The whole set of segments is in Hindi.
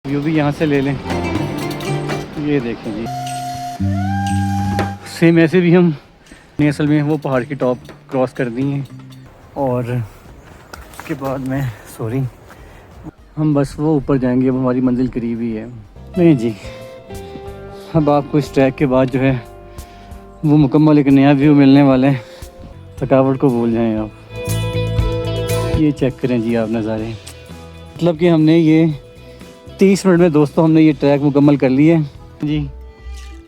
व्यू भी यहाँ से ले लें। ये देखें जी, सेम ऐसे भी हम असल में वो पहाड़ की टॉप क्रॉस कर दी हैं और उसके बाद में हम बस वो ऊपर जाएंगे। अब हमारी मंजिल करीब ही है। नहीं जी, अब आपको इस ट्रैक के बाद जो है वो मुकम्मल एक नया व्यू मिलने वाला है। थकावट को भूल जाएं आप। ये चेक करें जी आप नज़ारे। मतलब कि हमने ये 30 मिनट में दोस्तों हमने ये ट्रैक मुकम्मल कर लिया है जी।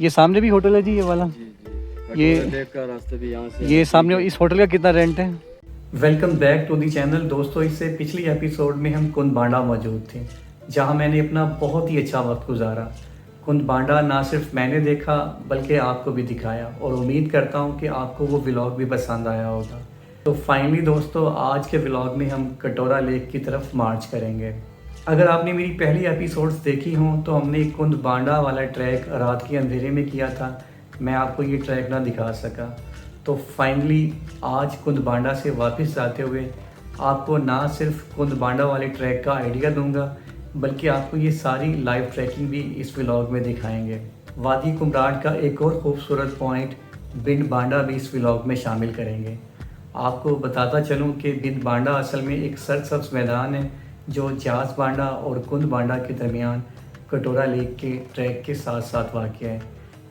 ये सामने भी होटल है जी, ये वाला जी। ये का रास्ता भी यहाँ से ये सामने इस होटल का कितना रेंट है? Welcome back to the channel. दोस्तों इससे पिछली एपिसोड में हम कुंद बांडा मौजूद थे, जहाँ मैंने अपना बहुत ही अच्छा वक्त गुजारा। कुंद बांडा ना सिर्फ मैंने देखा बल्कि आपको भी दिखाया और उम्मीद करता हूँ कि आपको वो व्लॉग भी पसंद आया होगा। तो फाइनली दोस्तों आज के व्लॉग में हम कटोरा लेक की तरफ मार्च करेंगे। अगर आपने मेरी पहली एपिसोड्स देखी हों तो हमने कुंद बांडा वाला ट्रैक रात के अंधेरे में किया था। मैं आपको ये ट्रैक ना दिखा सका, तो फाइनली आज कुंद बांडा से वापस जाते हुए आपको ना सिर्फ कुंद बांडा वाले ट्रैक का आइडिया दूंगा बल्कि आपको ये सारी लाइव ट्रैकिंग भी इस व्लॉग में दिखाएंगे। वादी कुमराड का एक और खूबसूरत पॉइंट बिंद बांडा भी इस व्लॉग में शामिल करेंगे। आपको बताता चलूँ कि बिंद बांडा असल में एक सरसब्ज मैदान है जो जास बांडा और कुंद बांडा के दरमियान कटोरा लेक के ट्रैक के साथ साथ वाक़ है।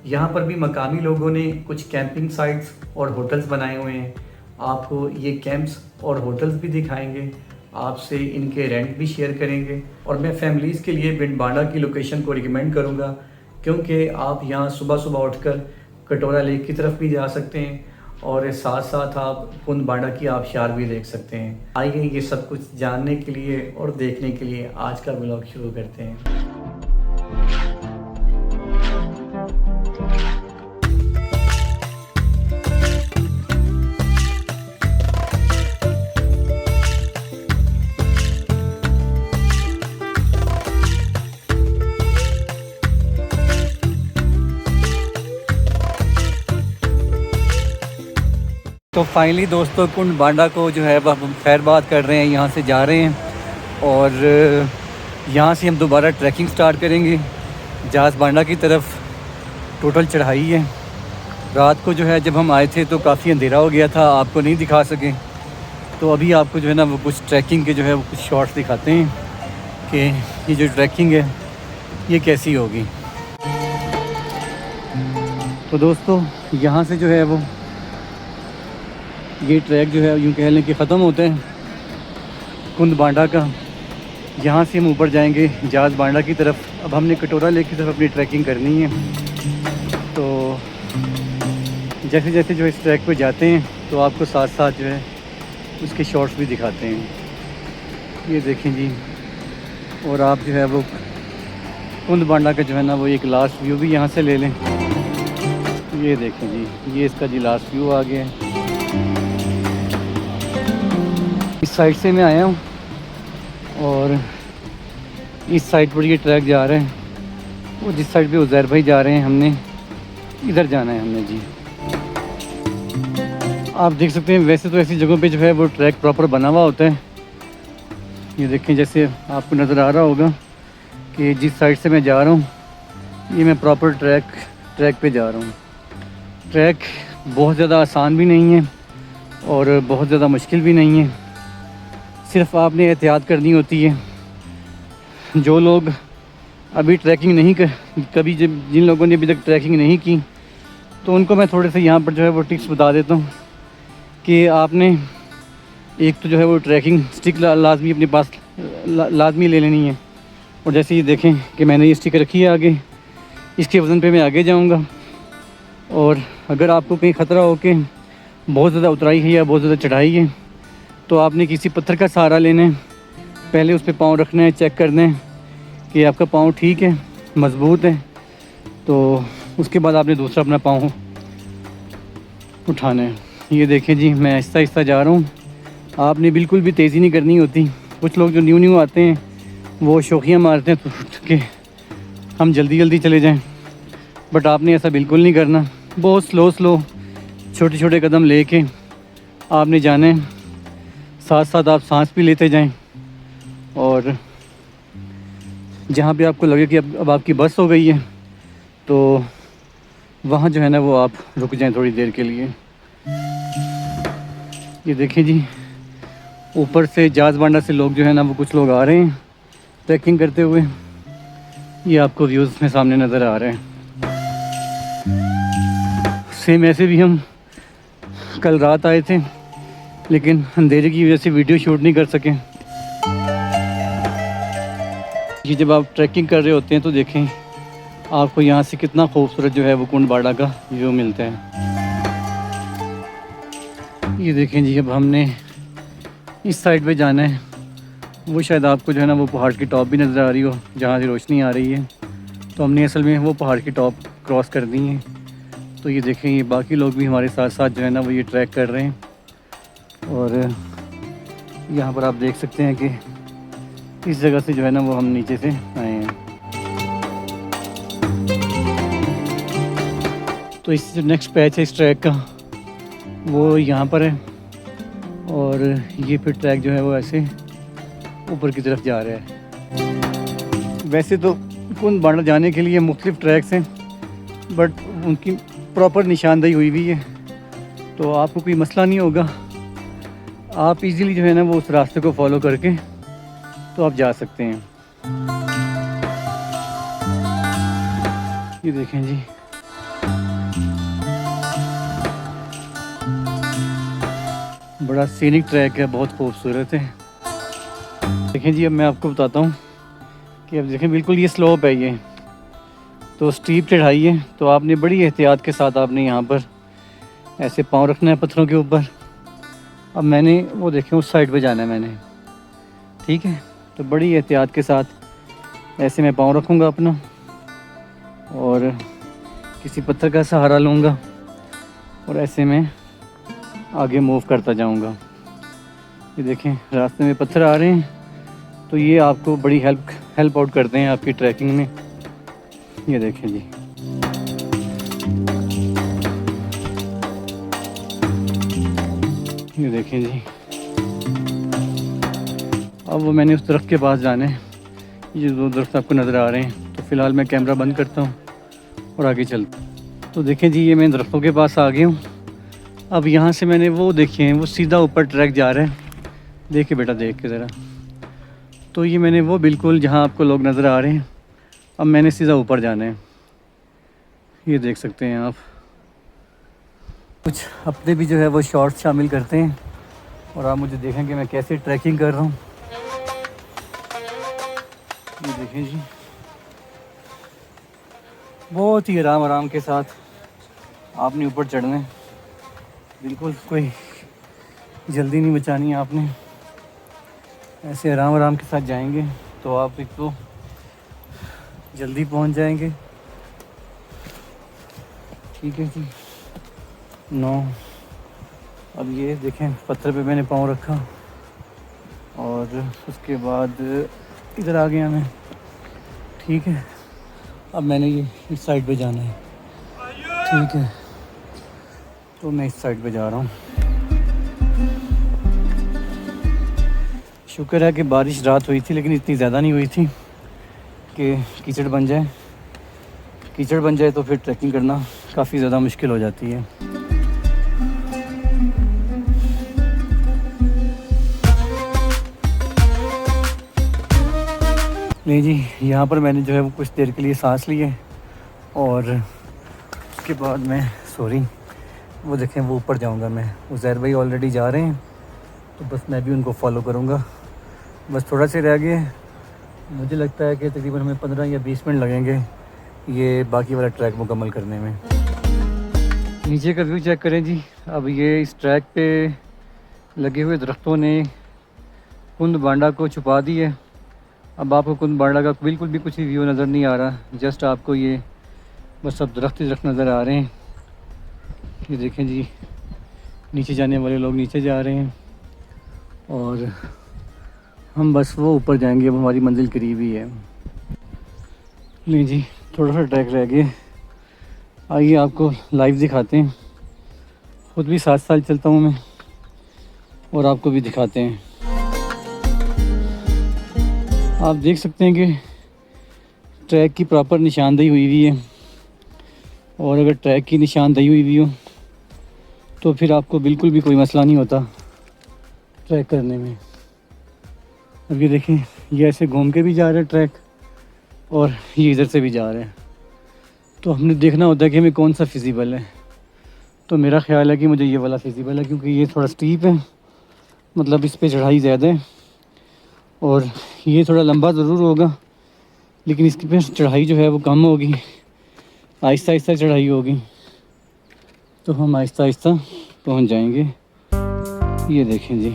यहाँ पर भी मकामी लोगों ने कुछ कैंपिंग साइट्स और होटल्स बनाए हुए हैं। आपको ये कैंप्स और होटल्स भी दिखाएंगे, आपसे इनके रेंट भी शेयर करेंगे और मैं फैमिलीज़ के लिए बिंद बांडा की लोकेशन को रिकमेंड करूँगा क्योंकि आप यहाँ सुबह सुबह उठकर कटोरा लेक की तरफ भी जा सकते हैं और साथ साथ आप कुंद बांडा की आबशार भी देख सकते हैं। आइए ये सब कुछ जानने के लिए और देखने के लिए आज का व्लॉग शुरू करते हैं। तो फाइनली दोस्तों कुंद बांडा को जो है अब हम खैरबाद कर रहे हैं, यहाँ से जा रहे हैं और यहाँ से हम दोबारा ट्रैकिंग स्टार्ट करेंगे जास बांडा की तरफ। टोटल चढ़ाई है। रात को जो है जब हम आए थे तो काफ़ी अंधेरा हो गया था, आपको नहीं दिखा सके। तो अभी आपको जो है ना वो कुछ ट्रैकिंग के जो है वो कुछ शॉट्स दिखाते हैं कि ये जो ट्रैकिंग है ये कैसी होगी। तो दोस्तों यहाँ से जो है वो ये ट्रैक जो है यूँ कह लें कि ख़त्म होते हैं कुंद बांडा का। यहाँ से हम ऊपर जाएंगे जास बांडा की तरफ। अब हमने कटोरा लेक की तरफ अपनी ट्रैकिंग करनी है। तो जैसे जैसे जो इस ट्रैक पे जाते हैं तो आपको साथ साथ जो है उसके शॉट्स भी दिखाते हैं। ये देखें जी, और आप जो है वो कुंद बांडा का जो है ना वो एक लास्ट व्यू भी यहाँ से ले लें। ये देखें जी, ये इसका जी लास्ट व्यू आ गया है। इस साइड से मैं आया हूँ और इस साइड पर ये ट्रैक जा रहे हैं। वो जिस साइड पे उज़ैर भाई जा रहे हैं हमने इधर जाना है हमने जी। आप देख सकते हैं वैसे तो ऐसी जगहों पे जो है वो ट्रैक प्रॉपर बना हुआ होता है। ये देखें जैसे आपको नज़र आ रहा होगा कि जिस साइड से मैं जा रहा हूँ ये मैं प्रॉपर ट्रैक पे जा रहा हूँ। ट्रैक बहुत ज़्यादा आसान भी नहीं है और बहुत ज़्यादा मुश्किल भी नहीं है, सिर्फ आपने एहतियात करनी होती है। जो लोग अभी ट्रैकिंग नहीं कभी जिन लोगों ने अभी तक ट्रैकिंग नहीं की तो उनको मैं थोड़े से यहाँ पर जो है वो टिप्स बता देता हूँ कि आपने एक तो जो है वो ट्रैकिंग स्टिक लाजमी अपने पास लाजमी ले लेनी है। और जैसे ये देखें कि मैंने ये स्टिक रखी है आगे, इसके वज़न पे मैं आगे जाऊँगा। और अगर आपको कहीं ख़तरा हो कि बहुत ज़्यादा उतराई है या बहुत ज़्यादा चढ़ाई है तो आपने किसी पत्थर का सहारा लेना है। पहले उस पर पाँव रखना है, चेक करना है कि आपका पाँव ठीक है, मज़बूत है। तो उसके बाद आपने दूसरा अपना पाँव उठाना है। ये देखें जी, मैं आहिस्ता आहिस्ता जा रहा हूँ। आपने बिल्कुल भी तेज़ी नहीं करनी होती। कुछ लोग जो न्यू आते हैं वो शौकियाँ मारते हैं कि हम जल्दी जल्दी चले जाएं, बट आपने ऐसा बिल्कुल नहीं करना। बहुत स्लो छोटे छोटे कदम लेके आपने जाना है। साथ साथ आप सांस भी लेते जाएं और जहाँ पे आपको लगे कि अब आपकी बस हो गई है, तो वहाँ जो है ना वो आप रुक जाएं थोड़ी देर के लिए। ये देखें जी, ऊपर से जाज बांडा से लोग जो है ना वो कुछ लोग आ रहे हैं ट्रैकिंग करते हुए। ये आपको व्यूज़ में सामने नज़र आ रहे हैं। सेम ऐसे भी हम कल रात आए थे, लेकिन अंधेरे की वजह से वीडियो शूट नहीं कर सके। ये जब आप ट्रैकिंग कर रहे होते हैं तो देखें आपको यहाँ से कितना खूबसूरत जो है वो कुंड बाड़ा का व्यू मिलता है। ये देखें जी, अब हमने इस साइड पे जाना है। वो शायद आपको जो है ना वो पहाड़ की टॉप भी नज़र आ रही हो जहाँ से रोशनी आ रही है, तो हमने असल में वो पहाड़ की टॉप क्रॉस कर दी है। तो ये देखें, ये बाकी लोग भी हमारे साथ साथ जो है ना वो ये ट्रैक कर रहे हैं। और यहाँ पर आप देख सकते हैं कि इस जगह से जो है ना वो हम नीचे से आए हैं। तो इस जो नेक्स्ट पैच है इस ट्रैक का वो यहाँ पर है, और ये फिर ट्रैक जो है वो ऐसे ऊपर की तरफ जा रहा है। वैसे तो कुंद बाड़ा जाने के लिए मुख्तलिफ ट्रैक्स हैं, बट उनकी प्रॉपर निशानदेही हुई हुई है, तो आपको कोई मसला नहीं होगा। आप इजीली जो है ना वो उस रास्ते को फॉलो करके तो आप जा सकते हैं। ये देखें जी, बड़ा सीनिक ट्रैक है, बहुत खूबसूरत है। देखें जी, अब मैं आपको बताता हूँ कि अब देखें बिल्कुल ये स्लोप है, ये तो स्टीप चढ़ाई है, तो आपने बड़ी एहतियात के साथ आपने यहाँ पर ऐसे पाँव रखना है पत्थरों के ऊपर। अब मैंने वो देखें उस साइड पे जाना है मैंने, ठीक है। तो बड़ी एहतियात के साथ ऐसे मैं पाँव रखूँगा अपना और किसी पत्थर का सहारा लूँगा और ऐसे मैं आगे मूव करता जाऊँगा। ये देखें रास्ते में पत्थर आ रहे हैं, तो ये आपको बड़ी हेल्प आउट करते हैं आपकी ट्रैकिंग में। ये देखें जी, ये देखें जी, अब वो मैंने उस दरख्त के पास जाना है। ये दो दरख्त आपको नज़र आ रहे हैं, तो फ़िलहाल मैं कैमरा बंद करता हूँ और आगे चलता हूँ। तो देखें जी, ये मैं दरख्तों के पास आ गया हूँ। अब यहाँ से मैंने वो देखे हैं, वो सीधा ऊपर ट्रैक जा रहा है। देखिए बेटा, देख के ज़रा, तो ये मैंने वो बिल्कुल जहाँ आपको लोग नज़र आ रहे हैं, अब मैंने सीधा ऊपर जाना है। ये देख सकते हैं आप। कुछ अपने भी जो है वो शॉर्ट्स शामिल करते हैं और आप मुझे देखें कि मैं कैसे ट्रैकिंग कर रहा हूँ। ये देखें जी, बहुत ही आराम के साथ आपने ऊपर चढ़ना है, बिल्कुल कोई जल्दी नहीं मचानी है आपने। ऐसे आराम के साथ जाएंगे तो आप एक तो जल्दी पहुंच जाएंगे, ठीक है जी। नो, अब ये देखें पत्थर पे मैंने पाँव रखा और उसके बाद इधर आ गया मैं, ठीक है। अब मैंने ये इस साइड पे जाना है, ठीक है, तो मैं इस साइड पे जा रहा हूँ। शुक्र है कि बारिश रात हुई थी, लेकिन इतनी ज़्यादा नहीं हुई थी कि कीचड़ बन जाए। कीचड़ बन जाए तो फिर ट्रैकिंग करना काफ़ी ज़्यादा मुश्किल हो जाती है। नहीं जी, यहाँ पर मैंने जो है वो कुछ देर के लिए सांस ली है और उसके बाद मैं वो देखें वो ऊपर जाऊँगा मैं। उज़ैर भाई ऑलरेडी जा रहे हैं, तो बस मैं भी उनको फॉलो करूँगा। बस थोड़ा सा रह गया, मुझे लगता है कि तकरीबन हमें 15 या 20 मिनट लगेंगे ये बाकी वाला ट्रैक मुकम्मल करने में। नीचे का व्यू चेक करें जी। अब ये इस ट्रैक पे लगे हुए दरख्तों ने कुंद बांडा को छुपा दी है। अब आपको कुंद बांडा का बिल्कुल भी कुछ व्यू नज़र नहीं आ रहा, जस्ट आपको ये बस सब दरख्त नज़र आ रहे हैं। ये देखें जी, नीचे जाने वाले लोग नीचे जा रहे हैं और हम बस वो ऊपर जाएंगे। अब हमारी मंजिल करीब ही है। नहीं जी, थोड़ा सा ट्रैक रह गया, आइए आपको लाइव दिखाते हैं। ख़ुद भी 7 साल चलता हूँ मैं और आपको भी दिखाते हैं। आप देख सकते हैं कि ट्रैक की प्रॉपर निशानदेही हुई हुई है, और अगर ट्रैक की निशानदेही हुई हुई हो तो फिर आपको बिल्कुल भी कोई मसला नहीं होता ट्रैक करने में। अब ये देखें, ये ऐसे घूम के भी जा रहा है ट्रैक, और ये इधर से भी जा रहा है। तो हमने देखना होता है कि हमें कौन सा फिजिबल है। तो मेरा ख़्याल है कि मुझे ये वाला फिजिबल है, क्योंकि ये थोड़ा स्टीप है, मतलब इस पे चढ़ाई ज़्यादा है, और ये थोड़ा लंबा ज़रूर होगा लेकिन इसकी पे चढ़ाई जो है वो कम होगी, आहिस्ता आहिस्ता चढ़ाई होगी। तो हम आहिस्ता आहिस्ता पहुंच जाएंगे। ये देखें जी,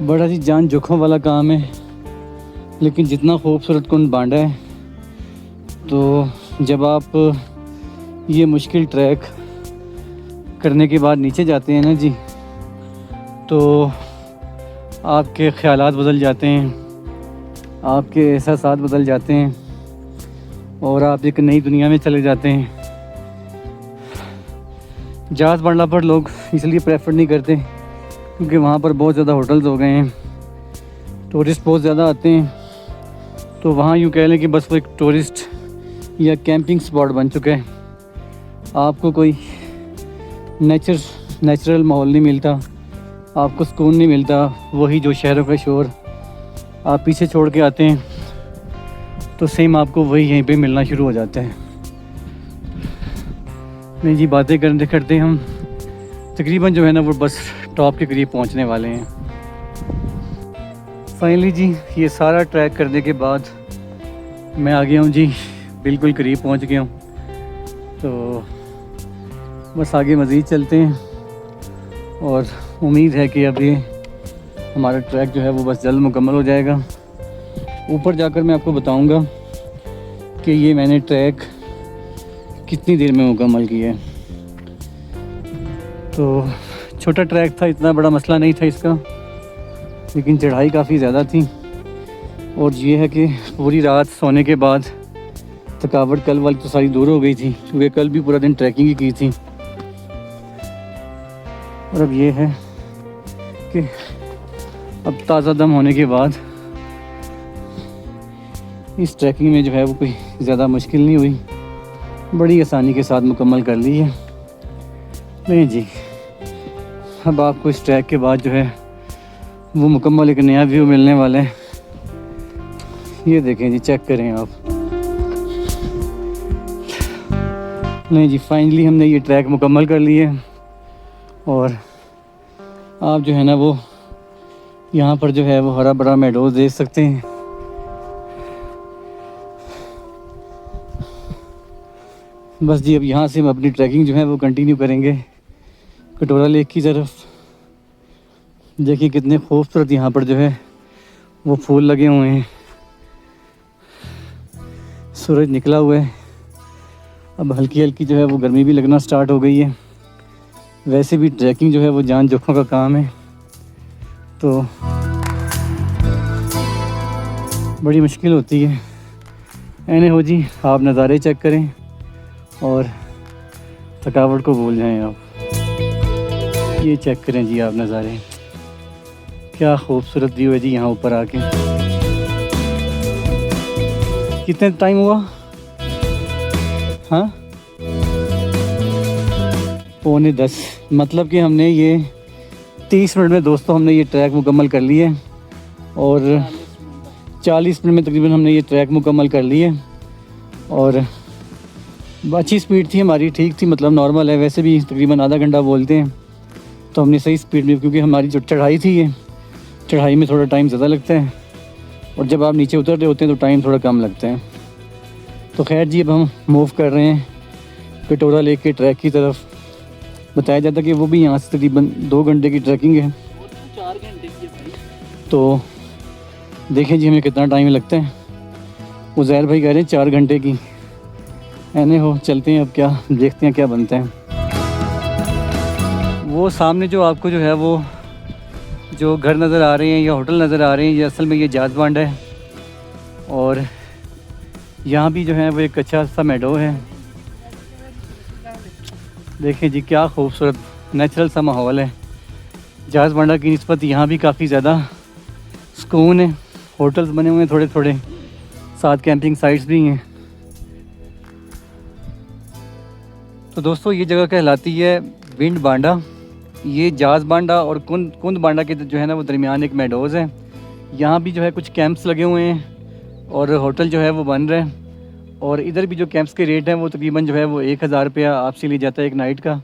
बड़ा ही जान जोखों वाला काम है, लेकिन जितना खूबसूरत कुंड बांडा है, तो जब आप ये मुश्किल ट्रैक करने के बाद नीचे जाते हैं ना जी, तो आपके ख़यालात बदल जाते हैं, आपके एहसासात बदल जाते हैं, और आप एक नई दुनिया में चले जाते हैं। जहाज़ बांडा पर लोग इसलिए प्रेफर नहीं करते क्योंकि वहाँ पर बहुत ज़्यादा होटल्स हो गए हैं, टूरिस्ट बहुत ज़्यादा आते हैं। तो वहाँ यूँ कह लें कि बस वो एक टूरिस्ट या कैंपिंग स्पॉट बन चुका है। आपको कोई नेचुरल माहौल नहीं मिलता, आपको सुकून नहीं मिलता। वही जो शहरों का शोर आप पीछे छोड़ के आते हैं, तो सेम आपको वही यहीं पे मिलना शुरू हो जाता है। नहीं जी, बातें करते करते हम तकरीबन जो है ना वो बस टॉप के करीब पहुंचने वाले हैं। फाइनली जी, ये सारा ट्रैक करने के बाद मैं आ गया हूँ जी, बिल्कुल करीब पहुंच गया हूँ। तो बस आगे मज़ीद चलते हैं, और उम्मीद है कि अब ये हमारा ट्रैक जो है वो बस जल्द मुकम्मल हो जाएगा। ऊपर जाकर मैं आपको बताऊंगा कि ये मैंने ट्रैक कितनी देर में मुकम्मल किया है। तो छोटा ट्रैक था, इतना बड़ा मसला नहीं था इसका, लेकिन चढ़ाई काफ़ी ज़्यादा थी। और ये है कि पूरी रात सोने के बाद थकावट कल वाली तो सारी दूर हो गई थी, क्योंकि कल भी पूरा दिन ट्रैकिंग ही की थी। और अब ये है कि अब ताज़ा दम होने के बाद इस ट्रैकिंग में जो है वो कोई ज़्यादा मुश्किल नहीं हुई, बड़ी आसानी के साथ मुकम्मल कर ली है। नहीं जी, अब आपको इस ट्रैक के बाद जो है वो मुकम्मल एक नया व्यू मिलने वाला है। ये देखें जी, चेक करें आप। नहीं जी, फाइनली हमने ये ट्रैक मुकम्मल कर लिया है, और आप जो है ना वो यहाँ पर जो है वो हरा भरा मेडोज़ देख सकते हैं। बस जी, अब यहाँ से हम अपनी ट्रैकिंग जो है वो कंटिन्यू करेंगे कटोरा लेक की तरफ। देखिए कितने खूबसूरत यहाँ पर जो है वो फूल लगे हुए हैं। सूरज निकला हुआ है, अब हल्की हल्की जो है वो गर्मी भी लगना स्टार्ट हो गई है। वैसे भी ट्रैकिंग जो है वो जान जोखों का काम है, तो बड़ी मुश्किल होती है। एने हो जी, आप नज़ारे चेक करें और थकावट को भूल जाएं आप। ये चेक करें जी आप नज़ारे, क्या खूबसूरत व्यू है जी यहाँ ऊपर आके। कितने टाइम हुआ? हाँ, 9:45। मतलब कि हमने ये 30 मिनट में दोस्तों हमने ये ट्रैक मुकम्मल कर लिया है, और 40 मिनट में तकरीबन हमने ये ट्रैक मुकम्मल कर लिया है। और अच्छी स्पीड थी हमारी, ठीक थी, मतलब नॉर्मल है। वैसे भी तकरीबन आधा घंटा बोलते हैं, तो हमने सही स्पीड में, क्योंकि हमारी जो चढ़ाई थी, ये चढ़ाई में थोड़ा टाइम ज़्यादा लगता है, और जब आप नीचे उतर रहे होते हैं तो टाइम थोड़ा कम लगता है। तो खैर जी, अब हम मूव कर रहे हैं कटोरा लेक के ट्रैक की तरफ। बताया जाता कि वो भी यहाँ से तकरीबन 2 घंटे की ट्रैकिंग है। 4 घंटे की है। तो देखें जी हमें कितना टाइम लगता है। उज़ैर भाई कह रहे हैं 4 घंटे की। ऐने हो, चलते हैं अब, क्या देखते हैं क्या बनता है। वो सामने जो आपको जो है वो जो घर नज़र आ रहे हैं या होटल नज़र आ रहे हैं, ये असल में ये जाज बांडा है, और यहाँ भी जो है वो एक अच्छा सा मेडो है। देखें जी क्या खूबसूरत नेचुरल सा माहौल है। जहाज़ बांडा की निस्बत यहाँ भी काफ़ी ज़्यादा सुकून है। होटल्स बने हुए हैं थोड़े थोड़े, साथ कैंपिंग साइट्स भी हैं। तो दोस्तों ये जगह कहलाती है विंड बांडा। ये जहाज़ बांडा और कुंद बांडा के जो है ना वो दरमियान एक मेडोज़ है। यहाँ भी जो है कुछ कैंप्स लगे हुए हैं और होटल जो है वो बन रहे हैं। और इधर भी जो कैंप्स के रेट हैं वो तकरीबन जो है वो 1000 रुपया आपसे लिया जाता है एक नाइट का।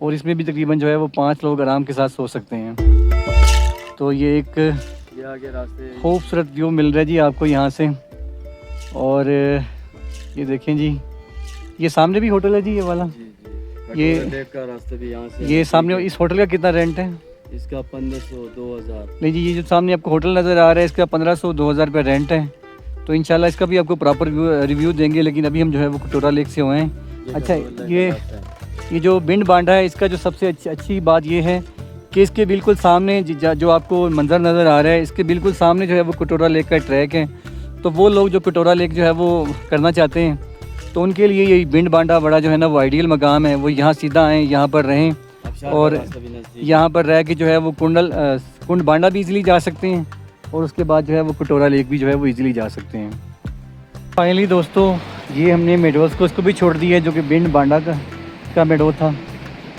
और इसमें भी तकरीबन जो है वो 5 लोग आराम के साथ सो सकते हैं। तो ये एक आगे रास्ते खूबसूरत व्यू मिल रहा है जी आपको यहाँ से। और ये देखें जी, ये सामने भी होटल है जी, ये वाला। ये लेक का रास्ता भी यहाँ से। ये सामने इस होटल का कितना रेंट है? इसका 1500 2000। नहीं जी, ये जो सामने आपको होटल नज़र आ रहा है इसका 1500-2000 रुपये रेंट है। तो इंशाल्लाह इसका भी आपको प्रॉपर रिव्यू देंगे। लेकिन अभी हम जो है वो कटोरा लेक से हुए हैं। अच्छा, ये जो विंड बांडा है इसका जो सबसे अच्छी बात ये है कि इसके बिल्कुल सामने जो आपको मंज़र नज़र आ रहा है, इसके बिल्कुल सामने जो है वो कटोरा लेक का ट्रैक है। तो वो लोग जो कटोरा लेक जो है वो करना चाहते हैं तो उनके लिए ये विंड बांडा बड़ा जो है ना वो आइडियल मकाम है। वो यहाँ सीधा आएँ, यहाँ पर रहें और यहाँ पर रह के जो है वो कुंड बांडा भी इजीली जा सकते हैं। और उसके बाद जो है वो कटोरा लेक भी जो है वो इजीली जा सकते हैं। फाइनली दोस्तों ये हमने मेडोज़ को उसको भी छोड़ दिया है जो कि विंड बांडा का मेडो था।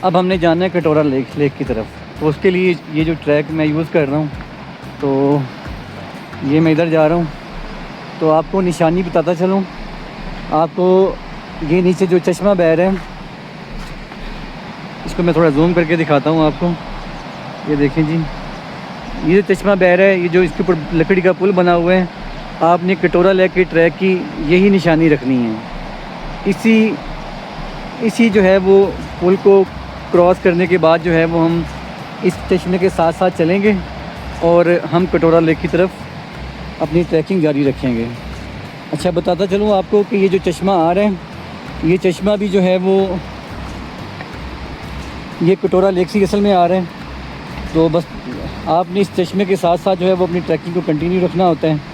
अब हमने जाना है कटोरा लेक की तरफ। तो उसके लिए ये जो ट्रैक मैं यूज़ कर रहा हूँ, तो ये मैं इधर जा रहा हूँ। तो आपको निशानी बताता चलूँ, आपको ये नीचे जो चश्मा बह रहा है इसको मैं थोड़ा जूम करके दिखाता हूँ आपको। ये देखें जी, ये जो चश्मा बह रहा है, ये जो इसके ऊपर लकड़ी का पुल बना हुआ है, आपने कटोरा लेक के ट्रैक की यही निशानी रखनी है। इसी जो है वो पुल को क्रॉस करने के बाद जो है वो हम इस चश्मे के साथ साथ चलेंगे और हम कटोरा लेक की तरफ अपनी ट्रैकिंग जारी रखेंगे। अच्छा, बताता चलूँ आपको कि ये जो चश्मा आ रहा है, ये चश्मा भी जो है वो ये कटोरा लेक से असल में आ रहा है। तो बस आपने इस चश्मे के साथ साथ जो है वो अपनी ट्रैकिंग को कंटिन्यू रखना होता है।